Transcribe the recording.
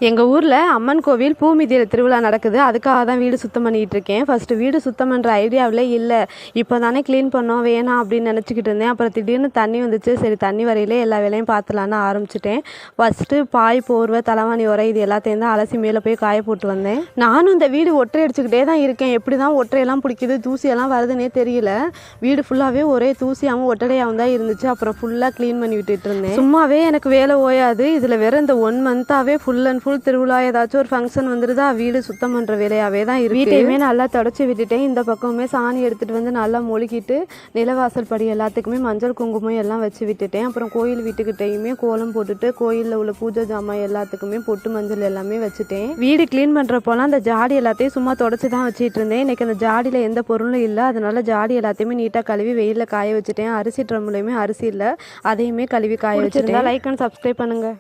எங்கள் ஊரில் அம்மன் கோவில் பூமிதியில் திருவிழா நடக்குது. அதுக்காக தான் வீடு சுத்தம் பண்ணிகிட்டு இருக்கேன். ஃபஸ்ட்டு வீடு சுத்தம் பண்ணுற ஐடியாவில் இல்லை, இப்போ தானே க்ளீன் பண்ணோம் வேணாம் அப்படின்னு நினச்சிக்கிட்டு இருந்தேன். அப்புறம் திடீர்னு தண்ணி வந்துச்சு. சரி தண்ணி வரையிலே எல்லா வேலையும் பார்த்துலான்னு ஆரம்பிச்சிட்டேன். ஃபஸ்ட்டு பாய், போர்வை, தலைவாணி உரை இது எல்லாத்தையும் தான் அலசி மேலே போய் காய போட்டு வந்தேன். நானும் இந்த வீடு ஒற்றை அடிச்சுக்கிட்டே தான் இருக்கேன். எப்படி தான் ஒற்றையெல்லாம் பிடிக்குது, தூசியெல்லாம் வருதுன்னே தெரியல. வீடு ஃபுல்லாகவே ஒரே தூசியாகவும் ஒட்டடையாகவும் தான் இருந்துச்சு. அப்புறம் ஃபுல்லாக க்ளீன் பண்ணி விட்டுட்டு இருந்தேன். சும்மாவே எனக்கு வேலை ஓயாது. இதில் வேறு இந்த 1 மந்த்தாகவே ஃபுல் அண்ட் ஃபுல் திருவிழா, ஏதாச்சும் ஒரு ஃபங்க்ஷன் வந்துடுதா, வீடு சுத்தம் பண்ணுற வேலையாகவே தான் இருக்குது. வீட்டையுமே நல்லா தொடச்சி விட்டுட்டேன். இந்த பக்கமே சாணி எடுத்துகிட்டு வந்து நல்லா மொழிக்கிட்டு நிலவாசல் படி எல்லாத்துக்குமே மஞ்சள் குங்குமம் எல்லாம் வச்சு விட்டுட்டேன். அப்புறம் கோயில் வீட்டுக்கிட்டையுமே கோலம் போட்டுட்டு கோயிலில் உள்ள பூஜை ஜாமான் எல்லாத்துக்குமே பொட்டு மஞ்சள் எல்லாமே வச்சுட்டேன். வீடு க்ளீன் பண்ணுறப்போலாம் அந்த ஜாடி எல்லாத்தையும் சும்மா தொடச்சி தான் வச்சுட்டு இருந்தேன். இன்றைக்கி அந்த ஜாடியில் எந்த பொருளும் இல்லை. அதனால ஜாடி எல்லாத்தையுமே நீட்டாக கழுவி வெயிலில் காய வச்சுட்டேன். அரிசி ட்ரம்லையுமே அரிசி இல்லை, அதையுமே கழுவி காய வச்சுட்டேன். லைக் அண்ட் சப்ஸ்கிரைப் பண்ணுங்கள்.